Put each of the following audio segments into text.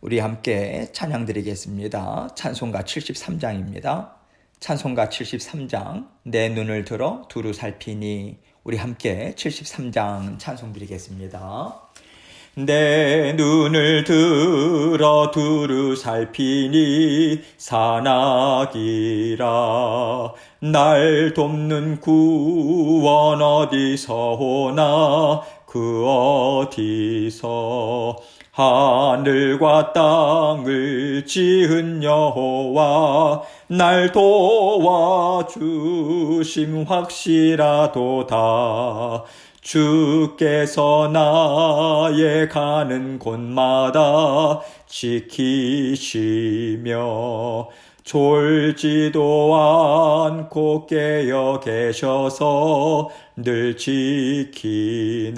우리 함께 찬양 드리겠습니다. 찬송가 73장입니다. 찬송가 73장 내 눈을 들어 두루 살피니. 우리 함께 73장 찬송 드리겠습니다. 내 눈을 들어 두루 살피니 산악이라. 날 돕는 구원 어디서 오나 그 어디서. 하늘과 땅을 지은 여호와 날 도와주심 확실하도다. 주께서 나의 가는 곳마다 지키시며 졸지도 않고 깨어 계셔서 늘 지키네.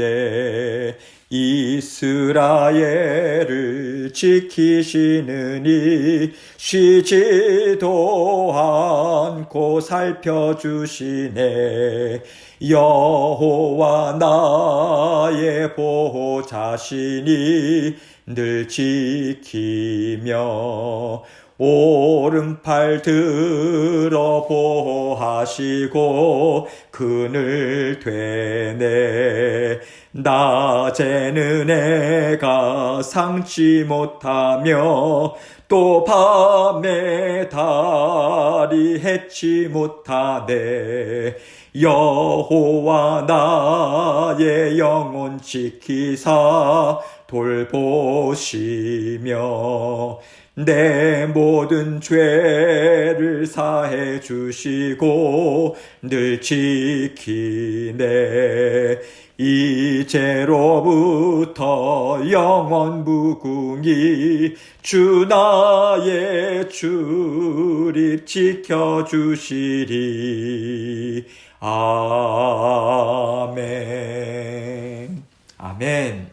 이스라엘을 지키시느니 쉬지도 않고 살펴주시네. 여호와 나의 보호자시니 늘 지키며 오른팔 들어 보호하시고 그늘 되네. 낮에는 해가 상치 못하며 또 밤에 달이 해치 못하네. 여호와 나의 영혼 지키사 돌보시며 내 모든 죄를 사해 주시고 늘 지키네. 이제로부터 영원 무궁히 주 나의 출입 지켜주시리. 아멘. 아멘.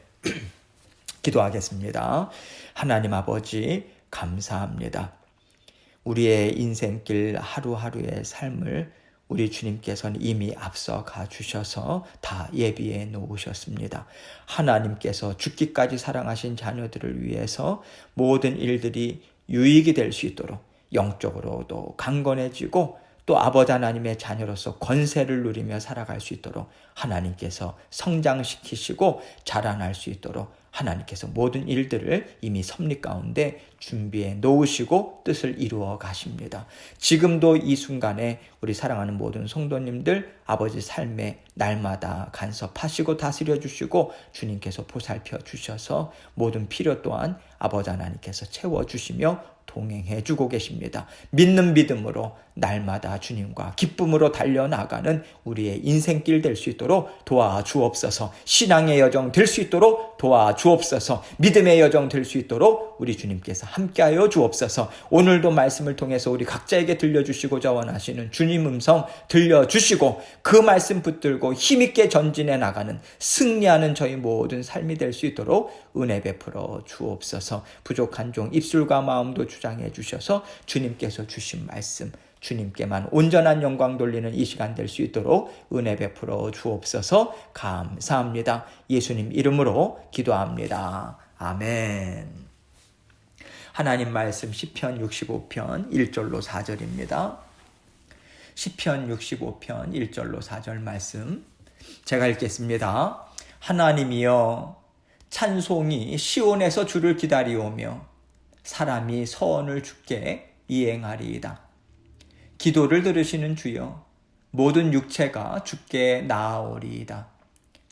기도하겠습니다. 하나님 아버지 감사합니다. 우리의 인생길 하루하루의 삶을 우리 주님께서는 이미 앞서 가주셔서 다 예비해 놓으셨습니다. 하나님께서 죽기까지 사랑하신 자녀들을 위해서 모든 일들이 유익이 될 수 있도록 영적으로도 강건해지고 또 아버지 하나님의 자녀로서 권세를 누리며 살아갈 수 있도록 하나님께서 성장시키시고 자라날 수 있도록 하나님께서 모든 일들을 이미 섭리 가운데 준비해 놓으시고 뜻을 이루어 가십니다. 지금도 이 순간에 우리 사랑하는 모든 성도님들 아버지 삶에 날마다 간섭하시고 다스려 주시고 주님께서 보살펴 주셔서 모든 필요 또한 아버지 하나님께서 채워주시며 동행해 주고 계십니다. 믿는 믿음으로 날마다 주님과 기쁨으로 달려나가는 우리의 인생길 될 수 있도록 도와주옵소서. 신앙의 여정 될 수 있도록 도와주옵소서. 믿음의 여정 될 수 있도록 우리 주님께서 함께하여 주옵소서. 오늘도 말씀을 통해서 우리 각자에게 들려주시고자 원하시는 주님 음성 들려주시고 그 말씀 붙들고 힘있게 전진해 나가는 승리하는 저희 모든 삶이 될 수 있도록 은혜 베풀어 주옵소서. 부족한 종 입술과 마음도 주장해 주셔서 주님께서 주신 말씀 주님께만 온전한 영광 돌리는 이 시간 될 수 있도록 은혜 베풀어 주옵소서. 감사합니다. 예수님 이름으로 기도합니다. 아멘. 하나님 말씀 시편 65편 1절로 4절입니다. 시편 65편 1절로 4절 말씀 제가 읽겠습니다. 하나님이여 찬송이 시온에서 주를 기다리오며 사람이 서원을 주께 이행하리이다. 기도를 들으시는 주여 모든 육체가 주께 나아오리이다.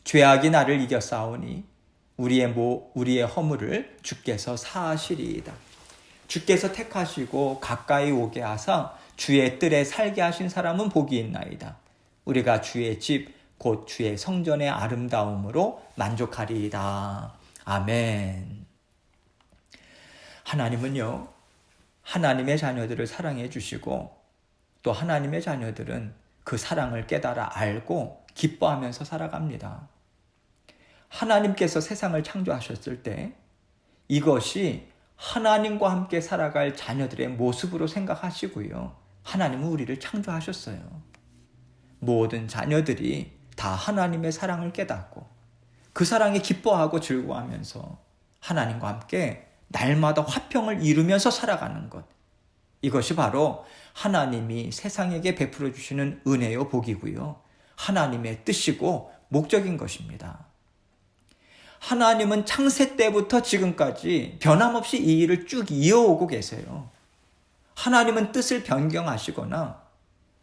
죄악이 나를 이겨싸우니 우리의 허물을 주께서 사하시리이다. 주께서 택하시고 가까이 오게 하사 주의 뜰에 살게 하신 사람은 복이 있나이다. 우리가 주의 집 곧 주의 성전의 아름다움으로 만족하리이다. 아멘. 하나님은요, 하나님의 자녀들을 사랑해 주시고 또 하나님의 자녀들은 그 사랑을 깨달아 알고 기뻐하면서 살아갑니다. 하나님께서 세상을 창조하셨을 때 이것이 하나님과 함께 살아갈 자녀들의 모습으로 생각하시고요. 하나님은 우리를 창조하셨어요. 모든 자녀들이 다 하나님의 사랑을 깨닫고 그 사랑에 기뻐하고 즐거워하면서 하나님과 함께 날마다 화평을 이루면서 살아가는 것. 이것이 바로 하나님이 세상에게 베풀어 주시는 은혜요 복이고요. 하나님의 뜻이고 목적인 것입니다. 하나님은 창세 때부터 지금까지 변함없이 이 일을 쭉 이어오고 계세요. 하나님은 뜻을 변경하시거나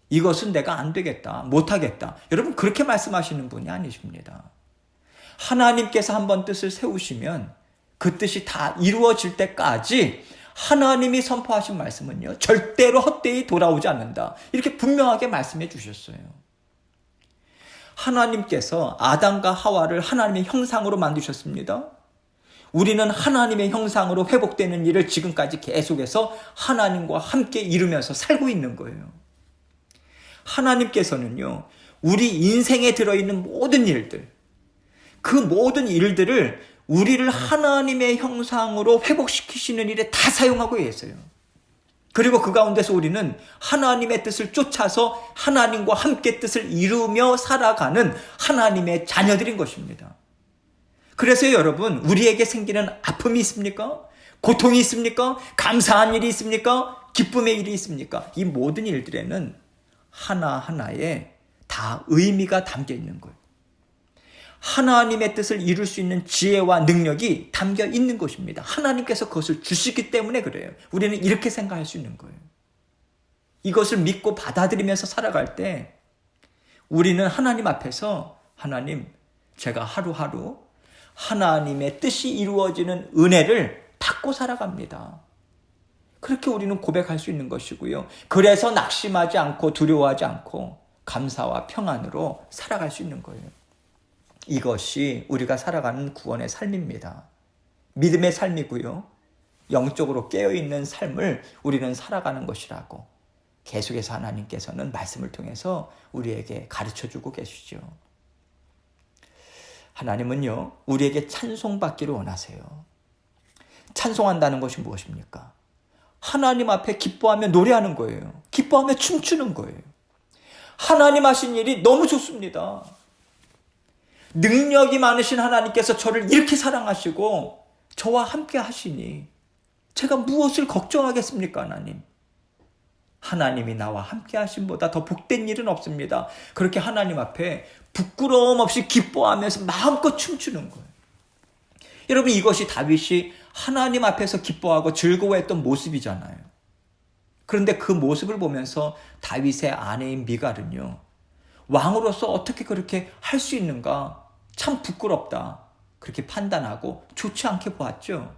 이것은 내가 안 되겠다, 못하겠다. 여러분 그렇게 말씀하시는 분이 아니십니다. 하나님께서 한번 뜻을 세우시면 그 뜻이 다 이루어질 때까지 하나님이 선포하신 말씀은요, 절대로 헛되이 돌아오지 않는다. 이렇게 분명하게 말씀해 주셨어요. 하나님께서 아담과 하와를 하나님의 형상으로 만드셨습니다. 우리는 하나님의 형상으로 회복되는 일을 지금까지 계속해서 하나님과 함께 이루면서 살고 있는 거예요. 하나님께서는요, 우리 인생에 들어있는 모든 일들, 그 모든 일들을 우리를 하나님의 형상으로 회복시키시는 일에 다 사용하고 계세요. 그리고 그 가운데서 우리는 하나님의 뜻을 쫓아서 하나님과 함께 뜻을 이루며 살아가는 하나님의 자녀들인 것입니다. 그래서 여러분, 우리에게 생기는 아픔이 있습니까? 고통이 있습니까? 감사한 일이 있습니까? 기쁨의 일이 있습니까? 이 모든 일들에는 하나하나에 다 의미가 담겨 있는 거예요. 하나님의 뜻을 이룰 수 있는 지혜와 능력이 담겨 있는 것입니다. 하나님께서 그것을 주시기 때문에 그래요. 우리는 이렇게 생각할 수 있는 거예요. 이것을 믿고 받아들이면서 살아갈 때 우리는 하나님 앞에서 하나님, 제가 하루하루 하나님의 뜻이 이루어지는 은혜를 받고 살아갑니다. 그렇게 우리는 고백할 수 있는 것이고요. 그래서 낙심하지 않고 두려워하지 않고 감사와 평안으로 살아갈 수 있는 거예요. 이것이 우리가 살아가는 구원의 삶입니다. 믿음의 삶이고요. 영적으로 깨어있는 삶을 우리는 살아가는 것이라고 계속해서 하나님께서는 말씀을 통해서 우리에게 가르쳐주고 계시죠. 하나님은요, 우리에게 찬송받기를 원하세요. 찬송한다는 것이 무엇입니까? 하나님 앞에 기뻐하며 노래하는 거예요. 기뻐하며 춤추는 거예요. 하나님 하신 일이 너무 좋습니다. 능력이 많으신 하나님께서 저를 이렇게 사랑하시고 저와 함께 하시니 제가 무엇을 걱정하겠습니까, 하나님? 하나님이 나와 함께 하심보다 더 복된 일은 없습니다. 그렇게 하나님 앞에 부끄러움 없이 기뻐하면서 마음껏 춤추는 거예요. 여러분, 이것이 다윗이 하나님 앞에서 기뻐하고 즐거워했던 모습이잖아요. 그런데 그 모습을 보면서 다윗의 아내인 미갈은요, 왕으로서 어떻게 그렇게 할 수 있는가? 참 부끄럽다. 그렇게 판단하고 좋지 않게 보았죠.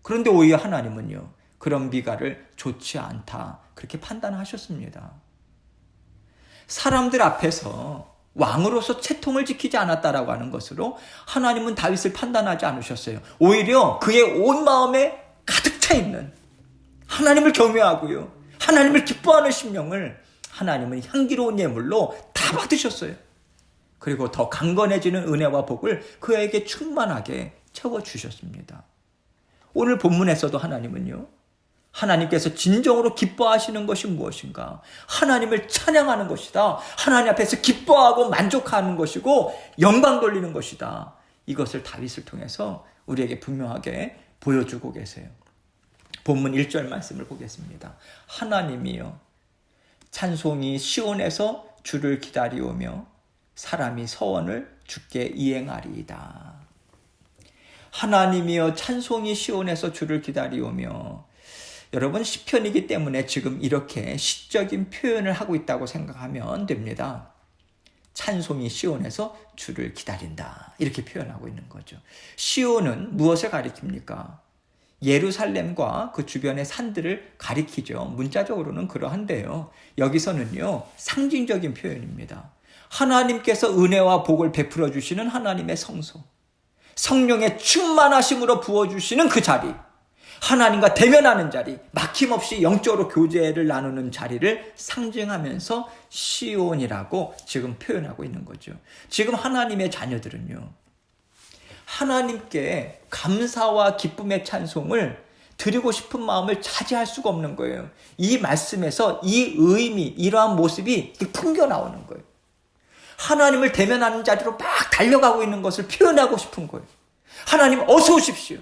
그런데 오히려 하나님은요, 그런 미갈을 좋지 않다. 그렇게 판단하셨습니다. 사람들 앞에서 왕으로서 채통을 지키지 않았다라고 하는 것으로 하나님은 다윗을 판단하지 않으셨어요. 오히려 그의 온 마음에 가득 차 있는 하나님을 경외하고요, 하나님을 기뻐하는 심령을 하나님은 향기로운 예물로 다 받으셨어요. 그리고 더 강건해지는 은혜와 복을 그에게 충만하게 채워주셨습니다. 오늘 본문에서도 하나님은요, 하나님께서 진정으로 기뻐하시는 것이 무엇인가? 하나님을 찬양하는 것이다. 하나님 앞에서 기뻐하고 만족하는 것이고 영광 돌리는 것이다. 이것을 다윗을 통해서 우리에게 분명하게 보여주고 계세요. 본문 1절 말씀을 보겠습니다. 하나님이여, 찬송이 시온에서 주를 기다리오며 사람이 서원을 주께 이행하리이다. 하나님이여, 찬송이 시온에서 주를 기다리오며. 여러분, 시편이기 때문에 지금 이렇게 시적인 표현을 하고 있다고 생각하면 됩니다. 찬송이 시온에서 주를 기다린다, 이렇게 표현하고 있는 거죠. 시온은 무엇을 가리킵니까? 예루살렘과 그 주변의 산들을 가리키죠. 문자적으로는 그러한데요, 여기서는요, 상징적인 표현입니다. 하나님께서 은혜와 복을 베풀어 주시는 하나님의 성소, 성령의 충만하심으로 부어주시는 그 자리, 하나님과 대면하는 자리, 막힘없이 영적으로 교제를 나누는 자리를 상징하면서 시온이라고 지금 표현하고 있는 거죠. 지금 하나님의 자녀들은요, 하나님께 감사와 기쁨의 찬송을 드리고 싶은 마음을 자제할 수가 없는 거예요. 이 말씀에서 이 의미, 이러한 모습이 풍겨 나오는 거예요. 하나님을 대면하는 자리로 막 달려가고 있는 것을 표현하고 싶은 거예요. 하나님 어서 오십시오.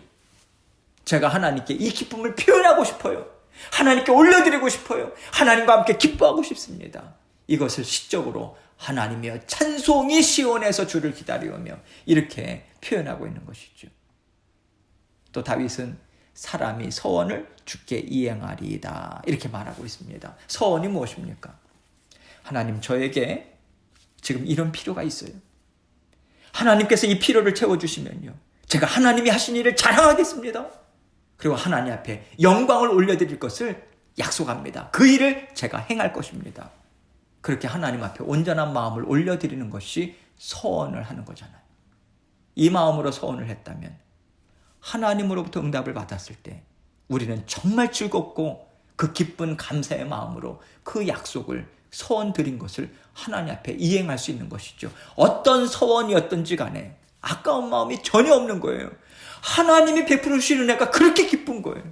제가 하나님께 이 기쁨을 표현하고 싶어요. 하나님께 올려드리고 싶어요. 하나님과 함께 기뻐하고 싶습니다. 이것을 시적으로 하나님이여 찬송이 시온에서 주를 기다리오며 이렇게 표현하고 있는 것이죠. 또 다윗은 사람이 서원을 주께 이행하리이다 이렇게 말하고 있습니다. 서원이 무엇입니까? 하나님, 저에게 지금 이런 필요가 있어요. 하나님께서 이 필요를 채워주시면요, 제가 하나님이 하신 일을 자랑하겠습니다. 그리고 하나님 앞에 영광을 올려드릴 것을 약속합니다. 그 일을 제가 행할 것입니다. 그렇게 하나님 앞에 온전한 마음을 올려드리는 것이 서원을 하는 거잖아요. 이 마음으로 서원을 했다면 하나님으로부터 응답을 받았을 때 우리는 정말 즐겁고 그 기쁜 감사의 마음으로 그 약속을 서원 드린 것을 하나님 앞에 이행할 수 있는 것이죠. 어떤 서원이었든지 간에 아까운 마음이 전혀 없는 거예요. 하나님이 베풀어 주시는 애가 그렇게 기쁜 거예요.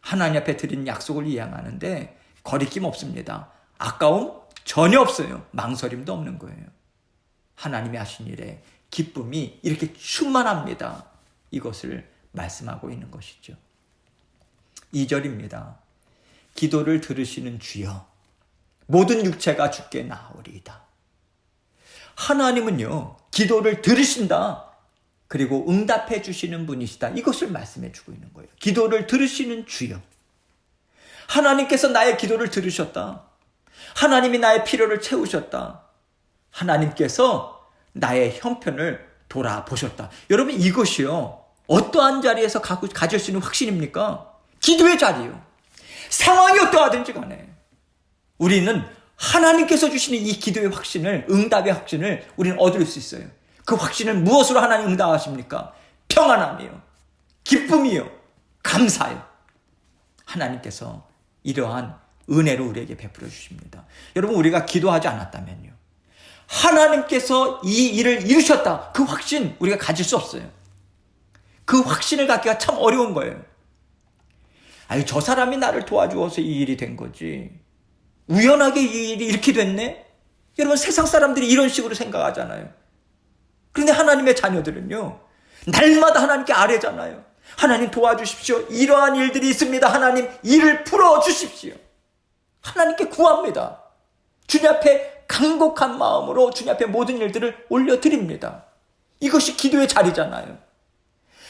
하나님 앞에 드린 약속을 이행하는데 거리낌 없습니다. 아까움 전혀 없어요. 망설임도 없는 거예요. 하나님이 하신 일에 기쁨이 이렇게 충만합니다. 이것을 말씀하고 있는 것이죠. 2절입니다. 기도를 들으시는 주여 모든 육체가 주께 나오리이다. 하나님은요, 기도를 들으신다. 그리고 응답해 주시는 분이시다. 이것을 말씀해 주고 있는 거예요. 기도를 들으시는 주여. 하나님께서 나의 기도를 들으셨다. 하나님이 나의 필요를 채우셨다. 하나님께서 나의 형편을 돌아보셨다. 여러분, 이것이요, 어떠한 자리에서 가질 수 있는 확신입니까? 기도의 자리요. 상황이 어떠하든지 간에 우리는 하나님께서 주시는 이 기도의 확신을, 응답의 확신을 우리는 얻을 수 있어요. 그 확신을 무엇으로 하나님 응답하십니까? 평안함이요, 기쁨이요, 감사요. 하나님께서 이러한 은혜로 우리에게 베풀어 주십니다. 여러분, 우리가 기도하지 않았다면요, 하나님께서 이 일을 이루셨다, 그 확신 우리가 가질 수 없어요. 그 확신을 갖기가 참 어려운 거예요. 아니, 저 사람이 나를 도와주어서 이 일이 된 거지, 우연하게 이 일이 이렇게 됐네? 여러분, 세상 사람들이 이런 식으로 생각하잖아요. 그런데 하나님의 자녀들은요, 날마다 하나님께 아뢰잖아요. 하나님 도와주십시오. 이러한 일들이 있습니다. 하나님, 일을 풀어주십시오. 하나님께 구합니다. 주님 앞에 간곡한 마음으로 주님 앞에 모든 일들을 올려드립니다. 이것이 기도의 자리잖아요.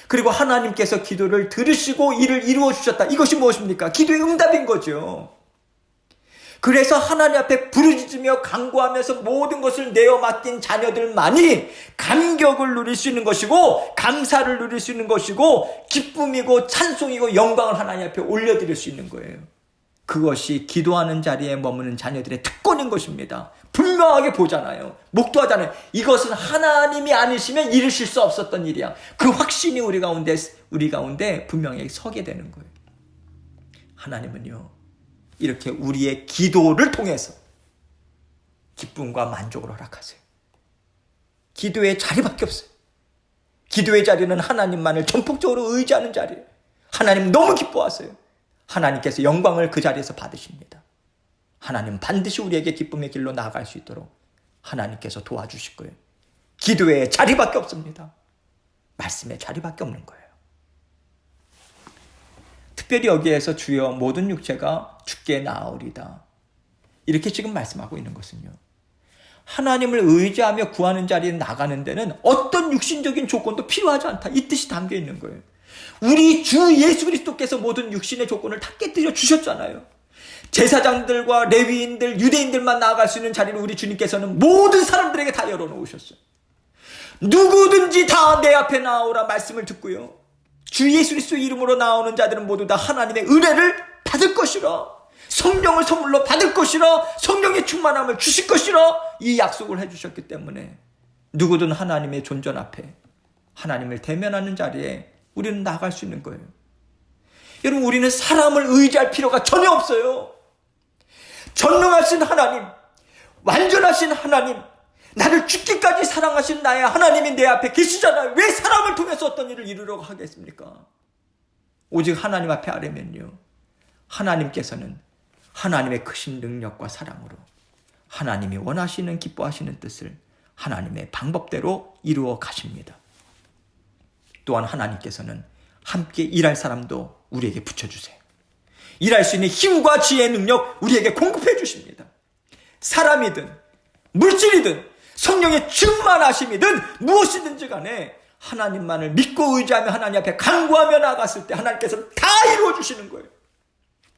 그리고 하나님께서 기도를 들으시고 일을 이루어 주셨다. 이것이 무엇입니까? 기도의 응답인 거죠. 그래서 하나님 앞에 부르짖으며 간구하면서 모든 것을 내어 맡긴 자녀들만이 감격을 누릴 수 있는 것이고, 감사를 누릴 수 있는 것이고, 기쁨이고 찬송이고 영광을 하나님 앞에 올려드릴 수 있는 거예요. 그것이 기도하는 자리에 머무는 자녀들의 특권인 것입니다. 분명하게 보잖아요. 목도하잖아요. 이것은 하나님이 아니시면 이루실 수 없었던 일이야. 그 확신이 우리 가운데 분명히 서게 되는 거예요. 하나님은요, 이렇게 우리의 기도를 통해서 기쁨과 만족을 허락하세요. 기도의 자리밖에 없어요. 기도의 자리는 하나님만을 전폭적으로 의지하는 자리예요. 하나님 너무 기뻐하세요. 하나님께서 영광을 그 자리에서 받으십니다. 하나님 반드시 우리에게 기쁨의 길로 나아갈 수 있도록 하나님께서 도와주실 거예요. 기도의 자리밖에 없습니다. 말씀의 자리밖에 없는 거예요. 특별히 여기에서 주여 모든 육체가 주께 나아오리다, 이렇게 지금 말씀하고 있는 것은요, 하나님을 의지하며 구하는 자리에 나가는 데는 어떤 육신적인 조건도 필요하지 않다, 이 뜻이 담겨 있는 거예요. 우리 주 예수 그리스도께서 모든 육신의 조건을 다 깨뜨려 주셨잖아요. 제사장들과 레위인들, 유대인들만 나아갈 수 있는 자리를 우리 주님께서는 모든 사람들에게 다 열어놓으셨어요. 누구든지 다 내 앞에 나오라 말씀을 듣고요, 주 예수 그리스도의 이름으로 나오는 자들은 모두 다 하나님의 은혜를 받을 것이라, 성령을 선물로 받을 것이라, 성령의 충만함을 주실 것이라, 이 약속을 해주셨기 때문에 누구든 하나님의 존전 앞에 하나님을 대면하는 자리에 우리는 나갈 수 있는 거예요. 여러분, 우리는 사람을 의지할 필요가 전혀 없어요. 전능하신 하나님, 완전하신 하나님, 나를 죽기까지 사랑하신 나의 하나님이 내 앞에 계시잖아요. 왜 사람을 통해서 어떤 일을 이루려고 하겠습니까? 오직 하나님 앞에 아뢰면요, 하나님께서는 하나님의 크신 능력과 사랑으로 하나님이 원하시는 기뻐하시는 뜻을 하나님의 방법대로 이루어 가십니다. 또한 하나님께서는 함께 일할 사람도 우리에게 붙여주세요. 일할 수 있는 힘과 지혜의 능력 우리에게 공급해 주십니다. 사람이든 물질이든 성령의 충만하심이든 무엇이든지 간에 하나님만을 믿고 의지하며 하나님 앞에 간구하며 나아갔을 때 하나님께서 다 이루어 주시는 거예요.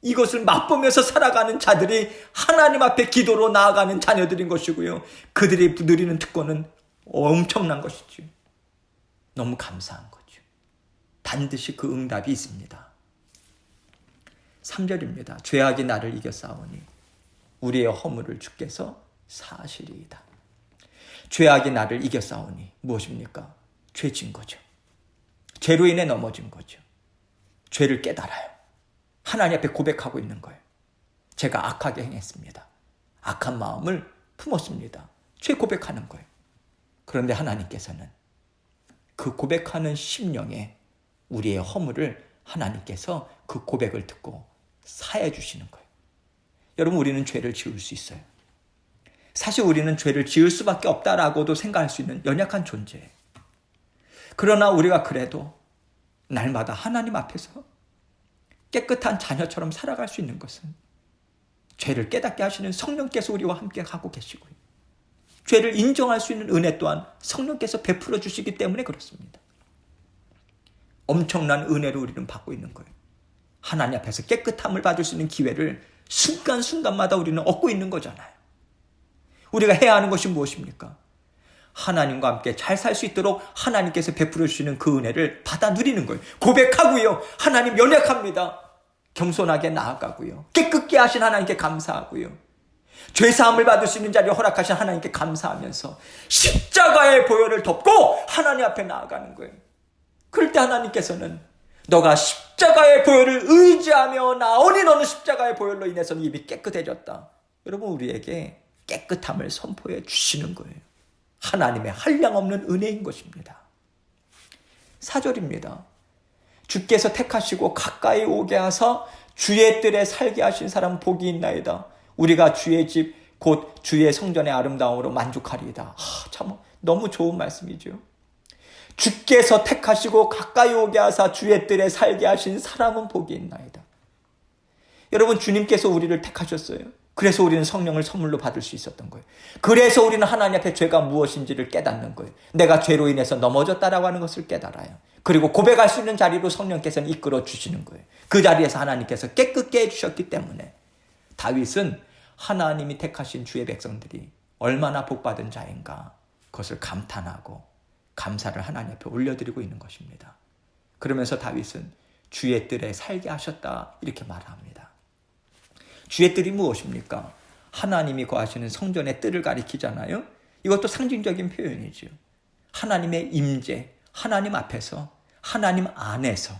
이것을 맛보면서 살아가는 자들이 하나님 앞에 기도로 나아가는 자녀들인 것이고요. 그들이 누리는 특권은 엄청난 것이죠. 너무 감사한 거죠. 반드시 그 응답이 있습니다. 3절입니다. 죄악이 나를 이겨싸우니 우리의 허물을 주께서 사하시리이다. 죄악이 나를 이겨싸우니 무엇입니까? 죄진 거죠. 죄로 인해 넘어진 거죠. 죄를 깨달아요. 하나님 앞에 고백하고 있는 거예요. 제가 악하게 행했습니다. 악한 마음을 품었습니다. 죄 고백하는 거예요. 그런데 하나님께서는 그 고백하는 심령에 우리의 허물을 하나님께서 그 고백을 듣고 사해 주시는 거예요. 여러분, 우리는 죄를 지을 수 있어요. 사실 우리는 죄를 지을 수밖에 없다라고도 생각할 수 있는 연약한 존재예요. 그러나 우리가 그래도 날마다 하나님 앞에서 깨끗한 자녀처럼 살아갈 수 있는 것은 죄를 깨닫게 하시는 성령께서 우리와 함께 하고 계시고요. 죄를 인정할 수 있는 은혜 또한 성령께서 베풀어 주시기 때문에 그렇습니다. 엄청난 은혜를 우리는 받고 있는 거예요. 하나님 앞에서 깨끗함을 받을 수 있는 기회를 순간순간마다 우리는 얻고 있는 거잖아요. 우리가 해야 하는 것이 무엇입니까? 하나님과 함께 잘 살 수 있도록 하나님께서 베풀어 주시는 그 은혜를 받아 누리는 거예요. 고백하고요. 하나님 연약합니다. 겸손하게 나아가고요. 깨끗게 하신 하나님께 감사하고요. 죄사함을 받을 수 있는 자리를 허락하신 하나님께 감사하면서 십자가의 보혈을 덮고 하나님 앞에 나아가는 거예요. 그럴 때 하나님께서는 너가 십자가의 보혈을 의지하며 나오니 너는 십자가의 보혈로 인해서 이미 깨끗해졌다. 여러분, 우리에게 깨끗함을 선포해 주시는 거예요. 하나님의 한량없는 은혜인 것입니다. 4절입니다. 주께서 택하시고 가까이 오게 하사 주의 뜰에 살게 하신 사람 복이 있나이다. 우리가 주의 집 곧 주의 성전의 아름다움으로 만족하리이다. 참 너무 좋은 말씀이죠. 주께서 택하시고 가까이 오게 하사 주의 뜰에 살게 하신 사람은 복이 있나이다. 여러분, 주님께서 우리를 택하셨어요. 그래서 우리는 성령을 선물로 받을 수 있었던 거예요. 그래서 우리는 하나님 앞에 죄가 무엇인지를 깨닫는 거예요. 내가 죄로 인해서 넘어졌다라고 하는 것을 깨달아요. 그리고 고백할 수 있는 자리로 성령께서는 이끌어 주시는 거예요. 그 자리에서 하나님께서 깨끗게 해주셨기 때문에 다윗은 하나님이 택하신 주의 백성들이 얼마나 복받은 자인가 그것을 감탄하고 감사를 하나님 앞에 올려드리고 있는 것입니다. 그러면서 다윗은 주의 뜰에 살게 하셨다 이렇게 말합니다. 주의 뜰이 무엇입니까? 하나님이 거하시는 성전의 뜰을 가리키잖아요. 이것도 상징적인 표현이죠. 하나님의 임재, 하나님 앞에서, 하나님 안에서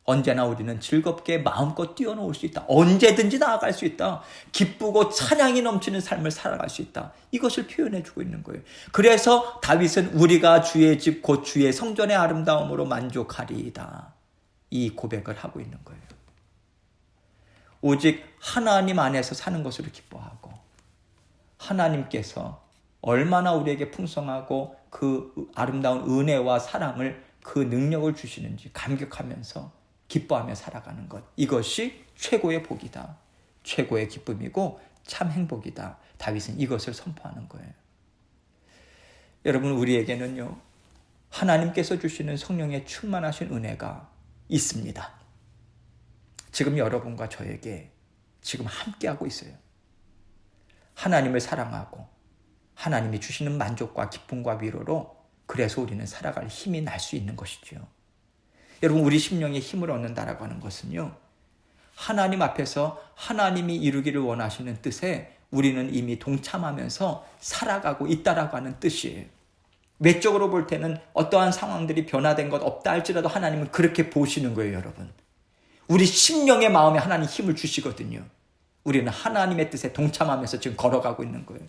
언제나 우리는 즐겁게 마음껏 뛰어놓을 수 있다. 언제든지 나아갈 수 있다. 기쁘고 찬양이 넘치는 삶을 살아갈 수 있다. 이것을 표현해주고 있는 거예요. 그래서 다윗은 우리가 주의 집 곧 주의 성전의 아름다움으로 만족하리이다. 이 고백을 하고 있는 거예요. 오직 하나님 안에서 사는 것으로 기뻐하고 하나님께서 얼마나 우리에게 풍성하고 그 아름다운 은혜와 사랑을 그 능력을 주시는지 감격하면서 기뻐하며 살아가는 것. 이것이 최고의 복이다. 최고의 기쁨이고 참 행복이다. 다윗은 이것을 선포하는 거예요. 여러분, 우리에게는요, 하나님께서 주시는 성령의 충만하신 은혜가 있습니다. 지금 여러분과 저에게 지금 함께하고 있어요. 하나님을 사랑하고 하나님이 주시는 만족과 기쁨과 위로로 그래서 우리는 살아갈 힘이 날 수 있는 것이죠. 여러분, 우리 심령에 힘을 얻는다라고 하는 것은요, 하나님 앞에서 하나님이 이루기를 원하시는 뜻에 우리는 이미 동참하면서 살아가고 있다라고 하는 뜻이에요. 외적으로 볼 때는 어떠한 상황들이 변화된 것 없다 할지라도 하나님은 그렇게 보시는 거예요, 여러분. 우리 심령의 마음에 하나님 힘을 주시거든요. 우리는 하나님의 뜻에 동참하면서 지금 걸어가고 있는 거예요.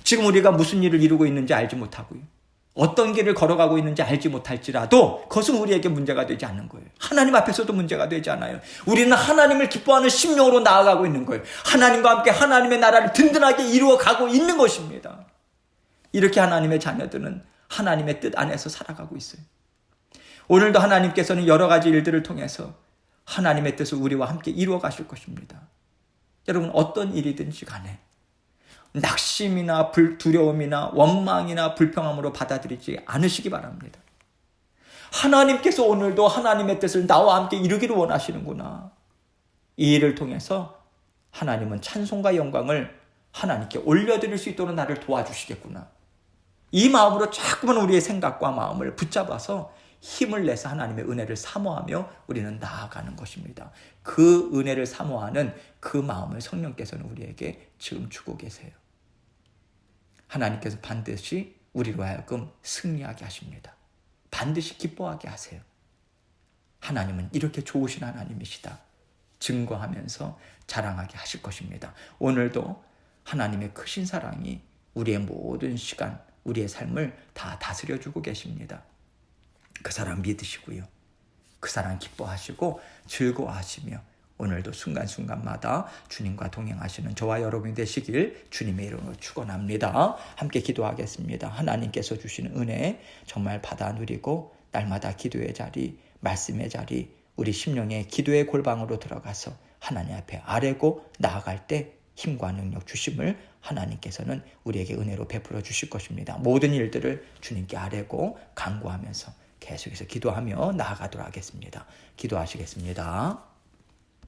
지금 우리가 무슨 일을 이루고 있는지 알지 못하고요. 어떤 길을 걸어가고 있는지 알지 못할지라도 그것은 우리에게 문제가 되지 않는 거예요. 하나님 앞에서도 문제가 되지 않아요. 우리는 하나님을 기뻐하는 심령으로 나아가고 있는 거예요. 하나님과 함께 하나님의 나라를 든든하게 이루어가고 있는 것입니다. 이렇게 하나님의 자녀들은 하나님의 뜻 안에서 살아가고 있어요. 오늘도 하나님께서는 여러 가지 일들을 통해서 하나님의 뜻을 우리와 함께 이루어 가실 것입니다. 여러분, 어떤 일이든지 간에 낙심이나 두려움이나 원망이나 불평함으로 받아들이지 않으시기 바랍니다. 하나님께서 오늘도 하나님의 뜻을 나와 함께 이루기를 원하시는구나. 이 일을 통해서 하나님은 찬송과 영광을 하나님께 올려드릴 수 있도록 나를 도와주시겠구나. 이 마음으로 자꾸만 우리의 생각과 마음을 붙잡아서 힘을 내서 하나님의 은혜를 사모하며 우리는 나아가는 것입니다. 그 은혜를 사모하는 그 마음을 성령께서는 우리에게 지금 주고 계세요. 하나님께서 반드시 우리로 하여금 승리하게 하십니다. 반드시 기뻐하게 하세요. 하나님은 이렇게 좋으신 하나님이시다. 증거하면서 자랑하게 하실 것입니다. 오늘도 하나님의 크신 사랑이 우리의 모든 시간, 우리의 삶을 다 다스려주고 계십니다. 그 사랑 믿으시고요. 그 사랑 기뻐하시고 즐거워하시며 오늘도 순간순간마다 주님과 동행하시는 저와 여러분이 되시길 주님의 이름으로 축원합니다. 함께 기도하겠습니다. 하나님께서 주시는 은혜 정말 받아 누리고 날마다 기도의 자리, 말씀의 자리, 우리 심령의 기도의 골방으로 들어가서 하나님 앞에 아뢰고 나아갈 때 힘과 능력 주심을 하나님께서는 우리에게 은혜로 베풀어 주실 것입니다. 모든 일들을 주님께 아뢰고 간구하면서 계속해서 기도하며 나아가도록 하겠습니다. 기도하시겠습니다.